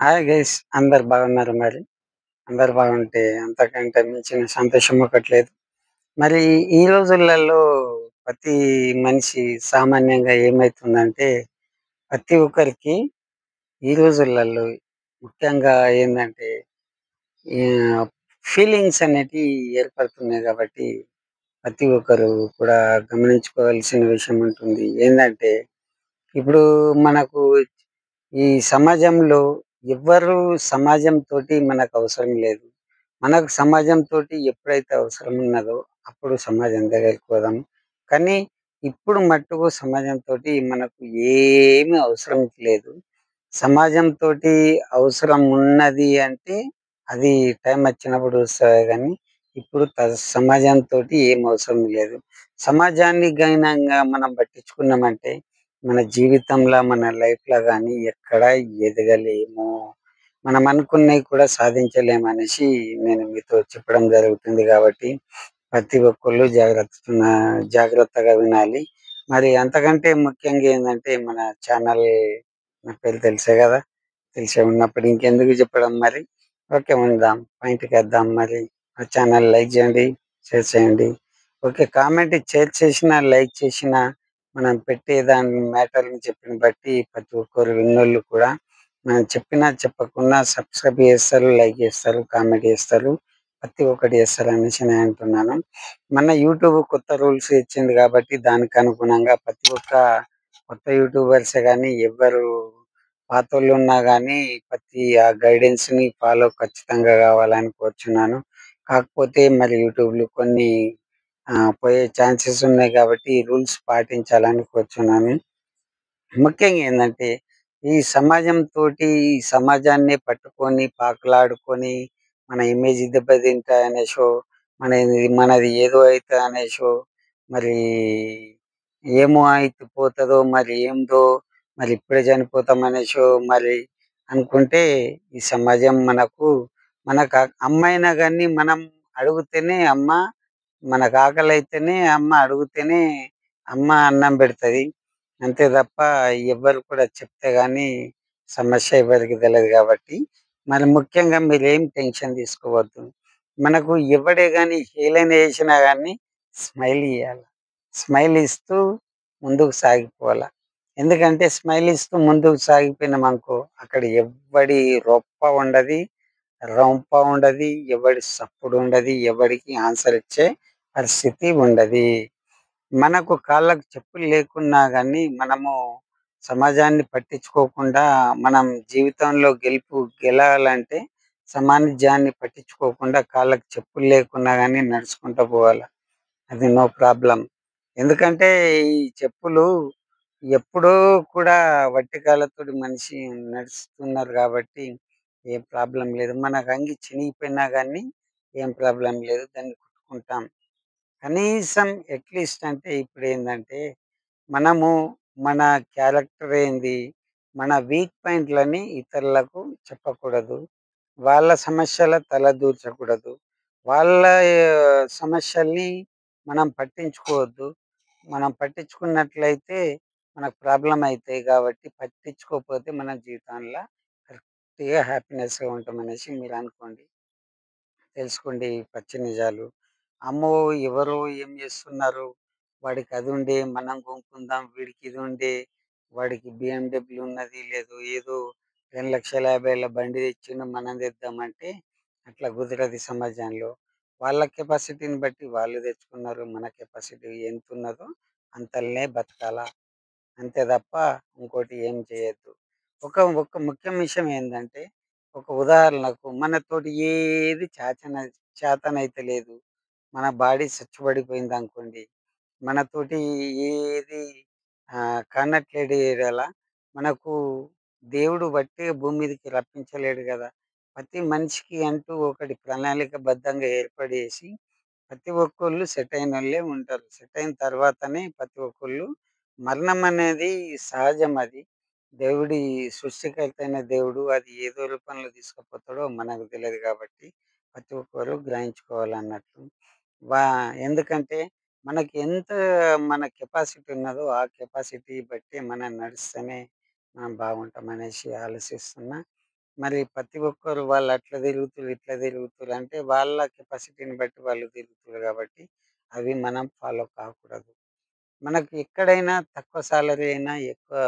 Hi guys, అందరు బాగున్నారు మరి. అందరు బాగుంటే అంతకంటే మించిన సంతోషం ఒకటి లేదు. మరి ఈ రోజులలో ప్రతి మనిషి సామాన్యంగా ఏమైతుందంటే, ప్రతి ఒక్కరికి ఈ రోజులలో ముఖ్యంగా ఏందంటే, ఆహ్, ఫీలింగ్స్ అనేటివి ఏర్పడుతున్నాయి కాబట్టి, ప్రతి ఒక్కరు కూడా గమనించుకోవాల్సిన విషయం ఉంటుంది. ఏందంటే, ఇప్పుడు మనకు ఈ సమాజంలో ఎవ్వరు సమాజంతోటి మనకు అవసరం లేదు. మనకు సమాజంతోటి ఎప్పుడైతే అవసరం ఉన్నదో అప్పుడు సమాజం దగ్గరికి పోదాం. కానీ ఇప్పుడు మట్టుకు సమాజంతోటి మనకు ఏమి అవసరం లేదు. సమాజంతోటి అవసరం ఉన్నది అంటే అది టైం వచ్చినప్పుడు వస్తది గానీ, ఇప్పుడు సమాజంతోటి ఏం అవసరం లేదు. సమాజాన్ని గైనంగా మనం పట్టించుకున్నామంటే మన జీవితంలో, మన లైఫ్‌లో గాని ఎక్కడ ఎదగలేము. మనం అనుకున్నయి కూడా సాధించలేమనేసి నేను మీతో చెప్పడం జరుగుతుంది గాబట్టి, ప్రతి ఒక్కళ్ళు జాగ్రత్తగా వినాలి. మరి అంతకంటే ముఖ్యంగా ఏందంటే, మన ఛానల్ నా పేరు తెలుసే గదా! తెలిసే ఉన్నప్పుడు ఇంకెందుకు చెప్పడం మరి. ఓకే. ఉందాం. పాయింట్‌కొద్దాం మరి. మా ఛానల్ లైక్ జేయండి, షేర్ చేయండి. ఓకే. కామెంట్ షేర్ చేసినా, లైక్ చేసినా మనం పెట్టే దాని మ్యాటర్‌ని చెప్పిన బట్టి ప్రతి ఒక్కరు విన్నోళ్ళు కూడా మనం చెప్పినా, చెప్పకున్నా సబ్‌స్క్రైబ్ చేస్తారు, లైక్ చేస్తారు, కామెంట్ చేస్తారు. ప్రతి ఒక్కటి చేస్తారనేసి నేను అంటున్నాను. మన యూట్యూబ్ కొత్త రూల్స్ ఇచ్చింది కాబట్టి దానికి అనుగుణంగా ప్రతి ఒక్క కొత్త యూట్యూబర్సే గాని ఎవ్వరు పాతోళ్ళున్నా గానీ ప్రతి ఆ గైడెన్స్‌ని ఫాలో ఖచ్చితంగా కావాలని కోరుచున్నాను. కాకపోతే మరి యూట్యూబ్‌లో కొన్ని పోయే ఛాన్సెస్ ఉన్నాయి కాబట్టి రూల్స్ పాటించాలని కోరుచున్నాను. ముఖ్యంగా ఏందంటే, ఈ సమాజంతోటి ఈ సమాజాన్నే పట్టుకొని పాకులాడుకొని, మన ఇమేజ్ దెబ్బతింటాయనేసో, మనది ఏదో అయితదనేసో, మరి ఏమో అయితు పోతదో, మరి ఏందో, మరి ఇప్పుడే చనిపోతామనేసో, మరి అనుకుంటే ఈ సమాజం మనకు అమ్మైనా గాని మనం అడుగుతేనే మనకు ఆకలైతేనే అడుగుతేనే అమ్మ అన్నం పెడతది. అంతే తప్ప ఎవ్వరు కూడా చెప్తే గాని సమస్య ఎవరికీ తెలదు గాబట్టి, మరి ముఖ్యంగా మీరేం టెన్షన్ తీసుకోవద్దు. మనకు ఎవడే గాని హేళన చేసినా గాని స్మైల్ ఇయ్యాల. స్మైల్ ఇస్తూ ముందుకు సాగిపోవాల. ఎందుకంటే స్మైల్ ఇస్తూ ముందుకు సాగిపోయినామనుకో, అక్కడ ఎవ్వడి రొప్ప ఉండది, రొంప ఉండది, ఎవడి సప్పుడు ఉండది, ఎవడికి ఆన్సర్ ఇచ్చే పరిస్థితి ఉండది. మనకు కాళ్ళకు చెప్పులు లేకున్నా గాని, మనము సమాజాన్ని పట్టించుకోకుండా, మనం జీవితంలో గెలవాలంటే సమాజాన్ని పట్టించుకోకుండా కాళ్ళకు చెప్పులు లేకున్నా గాని నడుచుకుంటూ పోవాల. అది నో ప్రాబ్లమ్. ఎందుకంటే ఈ చెప్పులు ఎప్పుడో కూడా వట్టి కాళ్ళతోటి మనిషి నడుస్తున్నారు గాబట్టి ఏం ప్రాబ్లమ్ లేదు. మనకు అంగి చినిగిపోయినా గాని ఏం ప్రాబ్లమ్ లేదు. దాన్ని కుట్టుకుంటాం. కనీసం అట్‌లీస్ట్ అంటే ఇప్పుడేందంటే, మనము మన క్యారెక్టర్ ఏంది, మన వీక్ పాయింట్‌లని ఇతరులకు చెప్పకూడదు. వాళ్ళ సమస్యల తలదూర్చకూడదు. వాళ్ళ సమస్యల్ని మనం పట్టించుకోవద్దు. మనం పట్టించుకున్నట్లయితే మనకు ప్రాబ్లమ్ అయితాయి గాబట్టి, పట్టించుకోకపోతే మన జీవితంలో కరెక్ట్‌గా హ్యాపీనెస్‌గా ఉంటామనేసి మీరనుకోండి. తెలుసుకోండి పచ్చి నిజాలు. అమ్మో! ఎవరో ఏం జేస్తున్నారు? వాడికి అదుండే మనం కొనుక్కుందాం. వీడికి ఇదుండే, వాడికి బీఎండబ్ల్యూ ఉన్నది. లేదు ఏదో 2,50,000 బండి తెచ్చిండు మనం తెద్దామంటే అట్లా కుదరదు ఈ సమాజంలో. వాళ్ళ కెపాసిటీని బట్టి వాళ్ళు తెచ్చుకున్నారు. మన కెపాసిటీ ఎంతున్నదో అంతల్నే బతకాల. అంతే తప్ప ఇంకోటి ఏం చేయొద్దు. ఒక ఒక ముఖ్య విషయం ఏందంటే, ఒక ఉదాహరణకు మనతోటి ఏది చేతనైతలేదు. మన బాడీ సచ్చుబడిపోయిందనుకోండి. మనతోటి ఏది కానట్లేడు ఏరియాల మనకు దేవుడు వట్టిగా భూమి మీదకి రప్పించలేడు గదా! ప్రతి మనిషికి అంటూ ఒకటి ప్రణాళికబద్ధంగా ఏర్పడేసి ప్రతి ఒక్కళ్ళు సెట్ అయినోళ్ళే ఉంటారు. సెట్ అయిన తర్వాతనే ప్రతి ఒక్కళ్ళు మరణం అనేది సహజం అది. దేవుడి సృష్టికర్త అయిన దేవుడు అది ఏదో రూపంలో తీసుకుపోతాడో మనకు తెలీదు కాబట్టి ప్రతి ఒక్కరు గ్రహించుకోవాలన్నట్టు. వా ఎందుకంటే మనకి ఎంత మన కెపాసిటీ ఉన్నదో ఆ కెపాసిటీ బట్టి మనం నడిస్తేనే మనం బాగుంటాం అనేసి ఆలోచిస్తున్నా. మరి ప్రతి ఒక్కరు వాళ్ళు అట్లా తిరుగుతుర్రు, ఇట్లా తిరుగుతుర్రు అంటే వాళ్ళ కెపాసిటీని బట్టి వాళ్ళు తిరుగుతుర్రు కాబట్టి అవి మనం ఫాలో కాకూడదు. మనకు ఎక్కడైనా తక్కువ సాలరీ అయినా, ఎక్కువ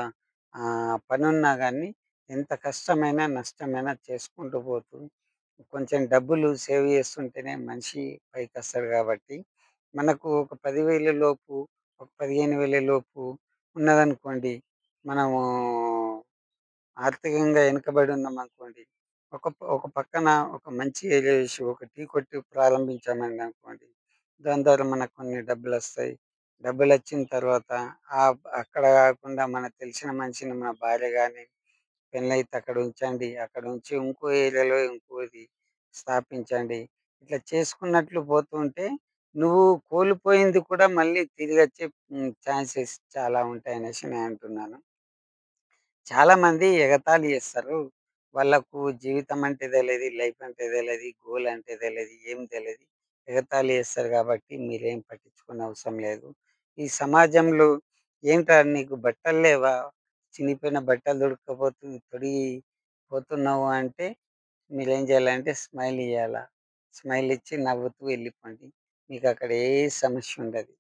పనున్నా గానీ, ఎంత కష్టమైనా, నష్టమైనా చేసుకుంటూ పోతూ, కొంచెం డబ్బులు సేవ్ చేస్తుంటేనే మనిషి పైకొస్తాడు గాబట్టి, మనకు ఒక 10,000 లోపు, ఒక 15,000 లోపు ఉన్నదనుకోండి, మనము ఆర్థికంగా వెనుకబడి ఉన్నామనుకోండి, ఒక పక్కన ఒక మంచి ఏరియా చూసి, ఒక టీ కొట్టు ప్రారంభించామననుకోండి, దాని ద్వారా మనకు కొన్ని డబ్బులొస్తాయి. డబ్బులొచ్చిన తర్వాత అక్కడ గాకుండా మనకు తెలిసిన మనిషిని మన భార్య గాని, పెళ్ళైతే అక్కడ ఉంచండి. అక్కడ ఉంచి ఇంకో ఏరియాలో ఇంకోది స్థాపించండి. ఇట్లా చేసుకున్నట్లు పోతుంటే, నువ్వు కోల్పోయింది కూడా మళ్ళీ తిరిగొచ్చే ఛాన్సెస్ చాలా ఉంటాయనేసి నేనంటున్నాను. చాలామంది ఎగతాళి చేస్తారు. వాళ్ళకు జీవితం అంటే తెలీదు, లైఫ్ అంటే తెలీదు, గోల్ అంటే తెలీదు, ఏం తెలీదు. ఎగతాళి చేస్తారు కాబట్టి మీరేం పట్టించుకోనవసరం అవసరం లేదు. ఈ సమాజంలో ఏంట్రా నీకు బట్టలు లేవా? చినిగిపోయిన బట్టలు తొడిగిపోతున్నావు అంటే మీరేం చేయాలంటే స్మైల్ ఇయ్యాల. స్మైల్ ఇచ్చి నవ్వుతూ వెళ్ళిపోండి. మీకక్కడ ఏ సమస్య ఉండదు.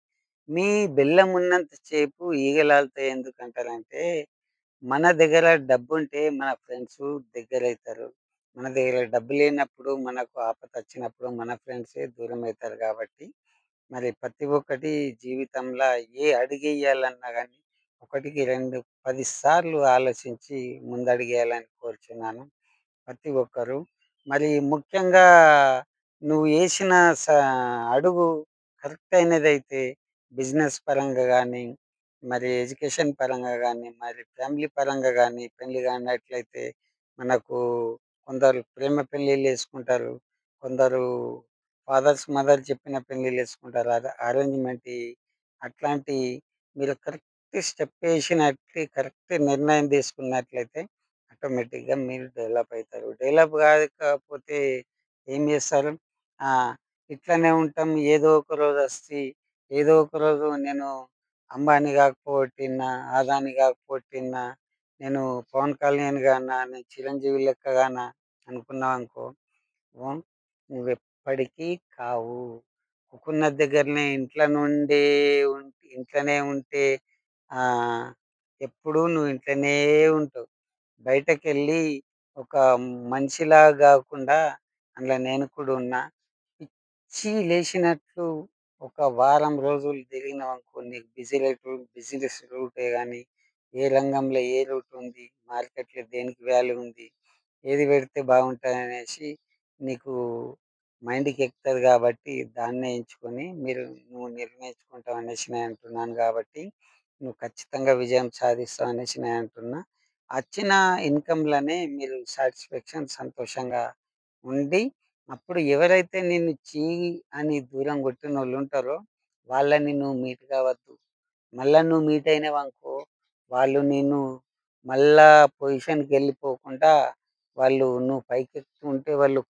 మీ బెల్లం ఉన్నంత సేపు ఈగలాలుతాయి ఎందుకంటారంటే మన దగ్గర డబ్బుంటే మన ఫ్రెండ్సు దగ్గరైతారు. మన దగ్గర డబ్బు లేనప్పుడు, మనకు ఆపదొచ్చినప్పుడు మన ఫ్రెండ్సే దూరమైతారు గాబట్టి, మరి ప్రతి ఒక్కటి జీవితంలో ఏ అడుగెయ్యాలన్నా గానీ, ఒకటికి 2, 10 సార్లు ఆలోచించి ముందడుగేయాలని కోరుచున్నాను. ప్రతి ఒక్కరు. మరి ముఖ్యంగా నువ్వు ఏసిన స అడుగు కరెక్ట్ అయినదైతే బిజినెస్ పరంగా గానీ, మరి ఎడ్యుకేషన్ పరంగా గానీ, మరి ఫ్యామిలీ పరంగా గానీ, పెళ్లి గానట్లయితే మనకు కొందరు ప్రేమ పెళ్ళిళ్ళేసుకుంటారు. కొందరు ఫాదర్స్, మదర్ చెప్పిన పెళ్ళిళ్ళేసుకుంటారు. అరేంజ్‌మెంట్‌యి అట్లాంటి మీరు కరెక్ట్ స్టెప్ ఏసినట్టు కరెక్ట్ నిర్ణయం తీసుకున్నట్లయితే ఆటోమేటిక్‌గా మీరు డెవలప్ అయితారు. డెవలప్ కాకపోతే ఏం చేస్తారు? ఆ! ఇట్లనే ఉంటాం. ఏదో ఒక రోజొచ్చి, ఏదో ఒక రోజు నేను అంబానీ కాకపోతిన్నా, అదానీ కాకపోతిన్నా, నేను పవన్ కళ్యాణ్ గానా, నేను చిరంజీవి లెక్క గానా అనుకున్నావనుకో, హ్మ్. నువ్వెప్పటికీ కావు. కుకున్న దగ్గరనే ఇంట్లోనే ఉంటే ఆహ్, ఎప్పుడూ నువ్వు ఇంట్లోనే ఉంటావు. బయటకెళ్ళి ఒక మనిషిలాగా గాకుండా అందులో నేను కూడా ఉన్నా. పిచ్చి లేచినట్లు ఒక వారం రోజులు తిరిగినావనుకో నీకు బిజినెస్ రూటే గాని, ఏ రంగంలో ఏ రూట్ ఉంది, మార్కెట్‌లో దేనికి వాల్యూ ఉంది, ఏది పెడితే బాగుంటదనేసి నీకు మైండ్‌కెక్కుతది గాబట్టి దాన్నే ఎంచుకొని నువ్వు నిర్ణయించుకుంటావనేసి నేనంటున్నాను గాబట్టి, నువ్వు ఖచ్చితంగా విజయం సాధిస్తావనేసి నేనంటున్నా. అచ్చిన ఇన్‌కమ్‌లనే మీరు సంతోషంగా ఉండి, అప్పుడు ఎవరైతే నిన్ను అని దూరం కొట్టినోళ్ళుంటారో, వాళ్ళని నువ్వు మీట్ కావద్దు. మళ్ళా నువ్వు మీట్ అయినవనుకో, వాళ్ళు నిన్ను మళ్ళా పొజిషన్‌కెళ్ళిపోకుండా, నువ్వు పైకెక్కుతుంటే వాళ్ళు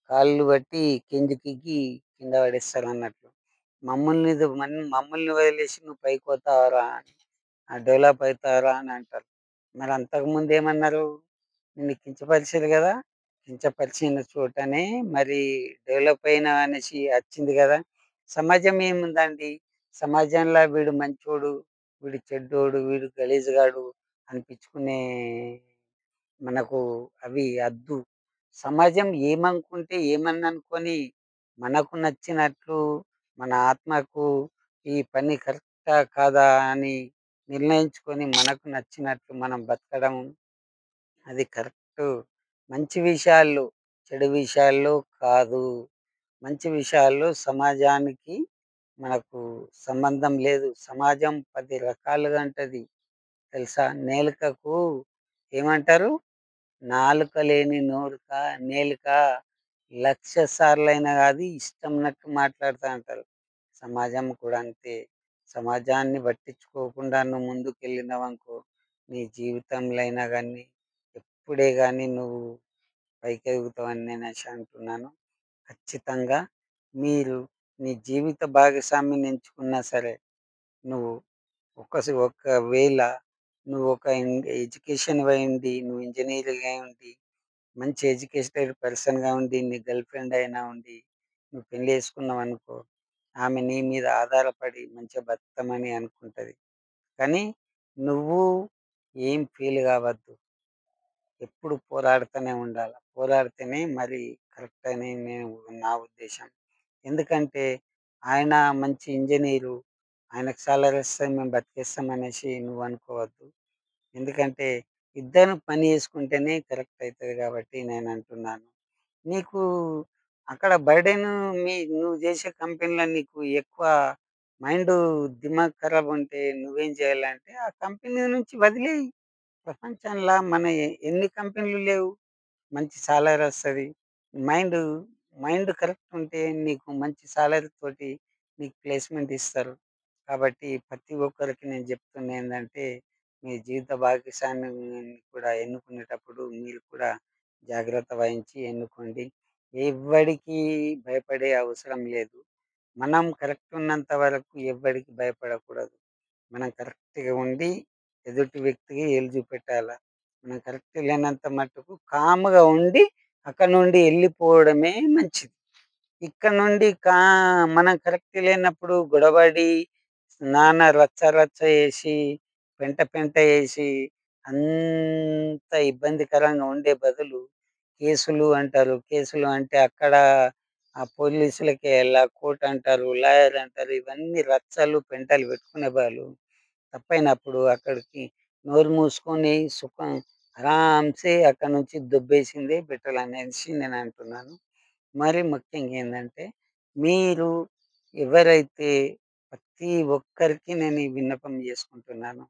కాళ్ళు బట్టి కిందికిగ్గి కింద పడేస్తారన్నట్లు. మమ్మల్ని వదిలేసి నువ్వు పైకి పోతావారా? డెవలప్ అయితారా అని అంటారు. మరి అంతకుముందు ఏమన్నారు? నిన్ను కించపరిచారు గదా! కించపరిచిన చోటనే మరి డెవలప్ అయినా అనేసి అచ్చింది గదా! సమాజం ఏముందండి? సమాజంలో వీడు మంచోడు, వీడు చెడ్డోడు, వీడు గలీజుగాడు అనిపించుకునే మనకు అవి అద్దు. సమాజం ఏమనుకుంటే ఏమని అనుకోని, మనకు నచ్చినట్లు మన ఆత్మకు ఈ పని కరెక్టా? కాదా? అని నిర్ణయించుకొని మనకు నచ్చినట్లు మనం బతకడం అది కరెక్టు. మంచి విషయాల్లో, చెడు విషయాల్లో కాదు. మంచి విషయాల్లో సమాజానికి మనకు సంబంధం లేదు. సమాజం 10 రకాలుగా ఉంటది తెలుసా? నేలుకకు ఏమంటారు? నాలుక లేని నేలుక 1,00,000 సార్లయినా గాదు ఇష్టమున్నట్టు మాట్లాడుతా అంటారు. సమాజం కూడా అంతే. సమాజాన్ని పట్టించుకోకుండా నువ్వు ముందుకెళ్ళినవనుకో, నీ జీవితంలో అయినా గాని, ఎప్పుడే గాని నువ్వు పైకెదుగుతావని నేనైతే అంటున్నాను. ఖచ్చితంగా మీరు నీ జీవిత భాగస్వామిని ఎంచుకున్నా సరే, నువ్వు ఒకవేళ నువ్వు ఒక ఎడ్యుకేషన్ అయ్యుండి, నువ్వు ఇంజినీర్‌గా ఉండి, మంచి ఎడ్యుకేటెడ్ పర్సన్‌గా ఉండి, నీ గర్ల్ ఫ్రెండ్ అయినా ఉండి, నువ్వు పెళ్లి చేసుకున్నావనుకో, ఆమె నీ మీద ఆధారపడి మంచిగా బతుకుతామని అనుకుంటది. కానీ నువ్వు ఏం ఫీల్ కావద్దు. ఎప్పుడు పోరాడుతూనే ఉండాల. పోరాడితేనే మరి కరెక్ట్ అని నా ఉద్దేశం. ఎందుకంటే ఆయన మంచి ఇంజినీరు. ఆయనకు సాలరీ వస్తే మేము బతికేస్తాం అనేసి నువ్వు అనుకోవద్దు. ఎందుకంటే ఇద్దరు పని చేసుకుంటేనే కరెక్ట్ అయితది కాబట్టి నేనంటున్నాను. నీకు అక్కడ బర్డెను నువ్వు చేసే కంపెనీలో నీకు ఎక్కువ మైండు దిమాగ్ ఖరాబ్ ఉంటే నువ్వేం చేయాలంటే ఆ కంపెనీ నుంచి వదిలేయి. ప్రపంచంలా ఎన్ని కంపెనీలు లేవు. మంచి సాలరీ వస్తది. మైండు, మైండ్ కరెక్ట్ ఉంటే నీకు మంచి సాలరీ తోటి నీకు ప్లేస్‌మెంట్ ఇస్తారు. కాబట్టి ప్రతి ఒక్కరికి నేను చెప్తుందేందంటే, మీ జీవిత భాగస్వామిని కూడా ఎన్నుకునేటప్పుడు మీరు కూడా జాగ్రత్త వహించి ఎన్నుకోండి. ఎవ్వడికి భయపడే అవసరం లేదు. మనం కరెక్ట్ ఉన్నంత వరకు ఎవ్వడికి భయపడకూడదు. మనం కరెక్ట్‌గా ఉండి ఎదుటి వ్యక్తికి ఏలు చూపెట్టాల. మనం కరెక్ట్ లేనంత మట్టుకు కామ్‌గా ఉండి అక్కడి నుండి ఎళ్ళిపోవడమే మంచిది. ఇక్కడ నుండి మనం కరెక్ట్ లేనప్పుడు గొడవడి, నానా రచ్చ రచ్చ చేసి, పెంట పెంట చేసి, అంత ఇబ్బందికరంగా ఉండే బదులు కేసులు అంటారు. కేసులు అంటే అక్కడ ఆ పోలీసులకే కోర్ట్ అంటారు, లాయర్ అంటారు. ఇవన్నీ రచ్చలు, పెంటలు పెట్టుకునే బదులు తప్పైనప్పుడు అక్కడికి నోరు మూసుకొని ఆరాంసే అక్కడి నుంచి దొబ్బేసిందే బెటర్ అనేసి నేను అంటున్నాను. మరి ముఖ్యంగా ఏందంటే, మీరు ఎవరైతే ప్రతి ఒక్కరికి నేను ఈ విన్నపం చేసుకుంటున్నాను.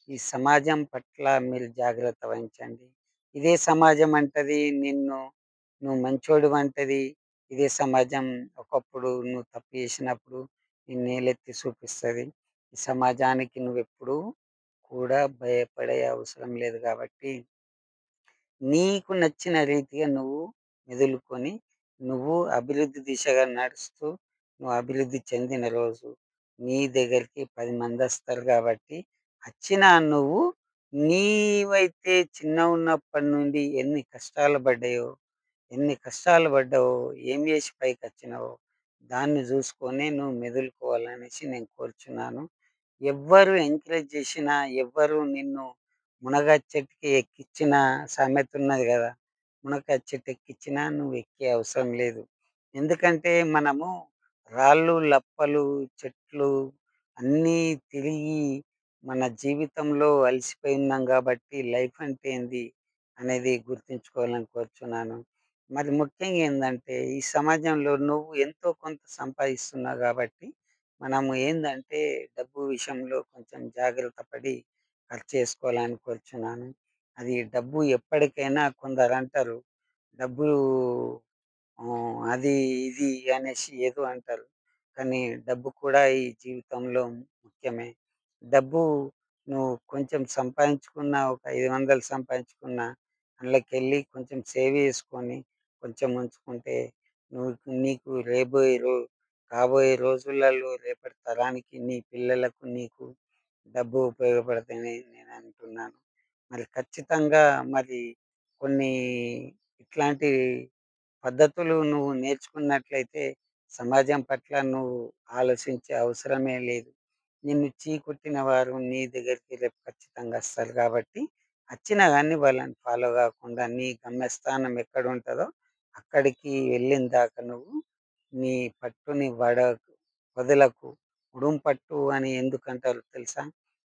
ఈ సమాజం పట్ల మీరు జాగ్రత్త వహించండి. ఇదే సమాజం అంటది నువ్వు మంచోడివంటది. ఇదే సమాజం ఒకప్పుడు నువ్వు తప్పు చేసినప్పుడు నిన్నేలెత్తి చూపిస్తది. ఈ సమాజానికి నువ్వెప్పుడూ కూడా భయపడే అవసరం లేదు కాబట్టి నీకు నచ్చిన రీతిగా నువ్వు మెదులుకొని, నువ్వు అభివృద్ధి దిశగా నడుస్తూ, నువ్వు అభివృద్ధి చెందిన రోజు నీ దగ్గరికి 10 మందొస్తారు గాబట్టి, అచ్చినా నువ్వు నీవైతే చిన్నగున్నప్పటి నుండి ఎన్ని కష్టాలు పడ్డావో, ఏం జేసి పైకొచ్చినావో, దాన్ని జూసుకొనే నువ్వు మెదులుకోవాలనేసి నేను కోరుచున్నాను. ఎవ్వరు ఎంకరేజ్ జేషినా, ఎవ్వరు నిన్ను మునగ చెట్టుకి ఎక్కిచ్చిన సామెత ఉన్నది గదా! మునగ చెట్టు ఎక్కిచ్చినా నువ్వు ఎక్కే అవసరం లేదు. ఎందుకంటే మనము రాళ్ళు, లప్పలు, చెట్లు అన్నీ తిరిగి మన జీవితంలో అలసిపోయి ఉన్నాం గాబట్టి లైఫ్ అంటే ఏంది అనేది గుర్తుంచుకోవాలని కోరుచున్నాను. మరి ముఖ్యంగా ఏందంటే ఈ సమాజంలో నువ్వు ఎంతో కొంత సంపాదిస్తున్నావు గాబట్టి మనము ఏందంటే డబ్బు విషయంలో కొంచెం జాగ్రత్త పడి ఖర్చు చేసుకోవాలని కోరుచున్నాను. అది డబ్బు ఎప్పటికైనా కొందరంటారు. డబ్బు అది ఇది అనేసి ఏదో అంటారు. కానీ డబ్బు కూడా ఈ జీవితంలో ముఖ్యమే. డబ్బు నువ్వు కొంచెం సంపాదించుకున్న ఒక 500 సంపాదించుకున్నా అందులోకెళ్ళి కొంచెం సేవ్ చేసుకొని, కొంచెం ఉంచుకుంటే నువ్వు నీకు కాబోయే రోజులలో రేపటి తరానికి నీ పిల్లలకు నీకు డబ్బు ఉపయోగపడతదని నేను అంటున్నాను. మరి ఖచ్చితంగా మరి కొన్ని ఇట్లాంటి పద్ధతులు నువ్వు నేర్చుకున్నట్లయితే సమాజం పట్ల నువ్వు ఆలోచించే అవసరమే లేదు. నిన్ను చీకొట్టిన వారు నీ దగ్గరికి రేపు ఖచ్చితంగా వస్తారు కాబట్టి, వచ్చినా గానీ వాళ్ళని ఫాలో గాకుండా నీ గమ్యస్థానం ఎక్కడుంటదో అక్కడికి వెళ్ళిన దాకా నువ్వు నీ పట్టుని వదలకు. ఉడుం పట్టు అని ఎందుకంటారో తెలుసా?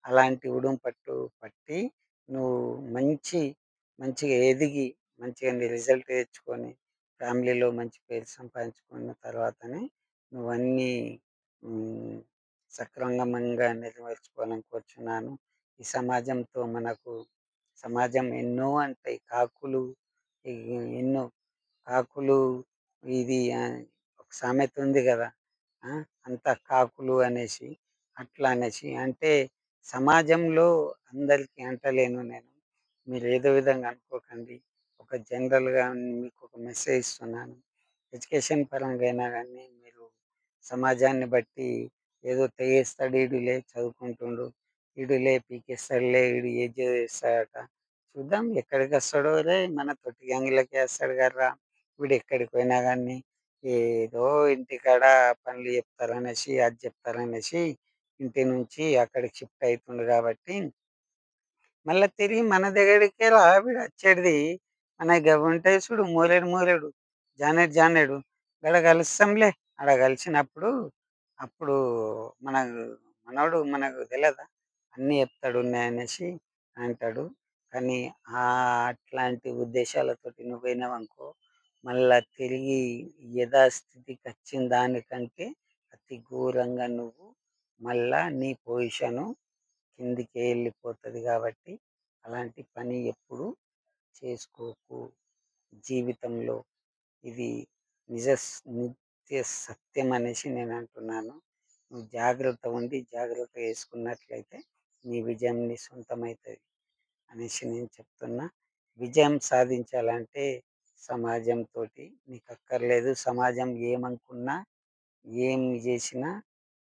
అలాంటి ఉడుం పట్టు పట్టి నువ్వు మంచిగా ఎదిగి, మంచిగా నీ రిజల్ట్ తెచ్చుకొని, ఫ్యామిలీలో మంచి పేరు సంపాదించుకున్న తర్వాతనే నువ్వన్నీ హ్మ్. సక్రమంగా నెరవేర్చుకోవాలని కోరుచున్నాను. ఈ సమాజం ఎన్నో అంటాయి. ఈ ఎన్నో కాకులు ఇది ఒక సామెత ఉంది గదా! ఆ! అంతా కాకులు అనేసి, అట్లా అనేసి. అంటే సమాజంలో అందరికీ అంటలేను నేను. మీరు ఏదో విధంగా అనుకోకండి. ఒక జనరల్‌గా మీకొక మెసేజ్ ఇస్తున్నాను. ఎడ్యుకేషన్ పరంగా అయినా గానీ మీరు సమాజాన్ని బట్టి ఏదో తెగేస్తాడు ఈడులే చదువుకుంటుండు. ఈడులే పీకేస్తాడులే, ఈడు ఏది చేస్తాడట. చూద్దాం ఎక్కడికి వస్తాడో రే, మన తొట్టి గ్యాంగ్‌లోకే వస్తాడు కదరా! వీడు ఎక్కడికి పోయినా గాని ఏదో ఇంటికాడ పనులు చెప్తారనేసి, అది చెప్తారనేసి ఇంటి నుంచి అక్కడికి షిఫ్ట్ అయితుండు కాబట్టి మళ్ళా తిరిగి మన దగ్గరికే రా వీడచ్చేటిది. మనయి గవుంటాయి చూడు మూరెడు మూరెడు, జానెడు జానెడు గాడ కలుస్తాంలే. ఆడ కలిసినప్పుడు అప్పుడు మనకు మనోడు మనకు తెలవదా? అన్నీ చెప్తాడు ఉన్నాయనేసి అంటాడు. కానీ అట్లాంటి ఉద్దేశాలతోటి నువ్వు పోయినావనుకో, మళ్ళా తిరిగి యథాస్థితికొచ్చిన దానికంటే అతి ఘోరంగా నువ్వు మళ్ళా నీ పొజిషను కిందికే వెళ్ళిపోతది కాబట్టి, అలాంటి పని ఎప్పుడు చేసుకోకు జీవితంలో. ఇది నిత్య సత్యం అనేసి నేను అంటున్నాను. నువ్వు జాగ్రత్త ఉండి, జాగ్రత్తగా చేసుకున్నట్లయితే నీ విజయం నీ సొంతమైతది అనేసి నేను చెప్తున్నా. విజయం సాధించాలంటే సమాజంతోటి నీకు అక్కర్లేదు. సమాజం ఏమనుకున్నా, ఏం జేసినా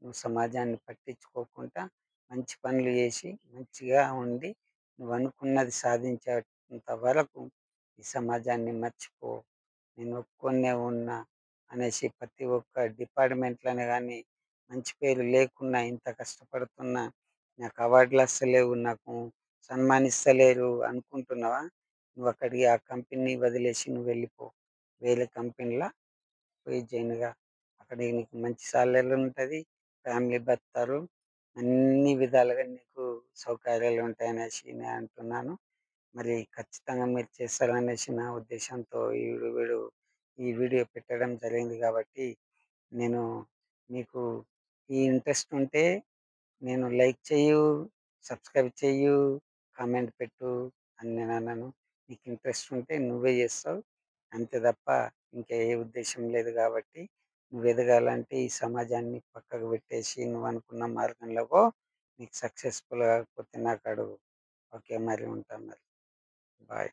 నువ్వు సమాజాన్ని పట్టించుకోకుండా మంచి పనులు చేసి, మంచిగా ఉండి, నువ్వనుకున్నది సాధించేంత వరకు ఈ సమాజాన్ని మర్చిపో. నేను ఒక్కడినే ఉన్నా అనేసి ప్రతి ఒక్క డిపార్ట్‌మెంట్‌లోనే గాని మంచి పేరు లేకున్నా, ఇంత కష్టపడుతున్నా, నాకు అవార్డులు వస్తలేవు, నాకు సన్మానిస్తలేరు అనుకుంటున్నావా? నువ్వక్కడికి ఆ కంపెనీ వదిలేసి నువ్వెళ్ళిపో. వేరే కంపెనీల పోయి జాయిన్‌గా. అక్కడ నీకు మంచి సాలరీ ఉంటది. ఫ్యామిలీ బతుకుతారు. అన్ని విధాలుగా నీకు సౌకర్యాలుంటాయనేసి నేను అంటున్నాను. మరి ఖచ్చితంగా మీరు చేస్తారనేసి నా ఉద్దేశంతో ఈ వీడియో పెట్టడం జరిగింది కాబట్టి, నేను మీకు ఈ ఇంట్రెస్ట్ ఉంటే నేను లైక్ చెయ్యు, సబ్స్క్రైబ్ చెయ్యు, కామెంట్ పెట్టు అని నేననను. నీకు ఇంట్రెస్ట్ ఉంటే నువ్వే చేస్తావు. అంతే తప్ప ఇంకా ఏ ఉద్దేశ్యం లేదు కాబట్టి, నువ్వు ఎదగాలంటే ఈ సమాజాన్ని పక్కకు పెట్టేసి నువ్వనుకున్న మార్గంలో పో. నీకు సక్సెస్‌ఫుల్ కాకపోతే నాకు అడుగు. ఓకే. మరి ఉంటా మరి. బాయ్.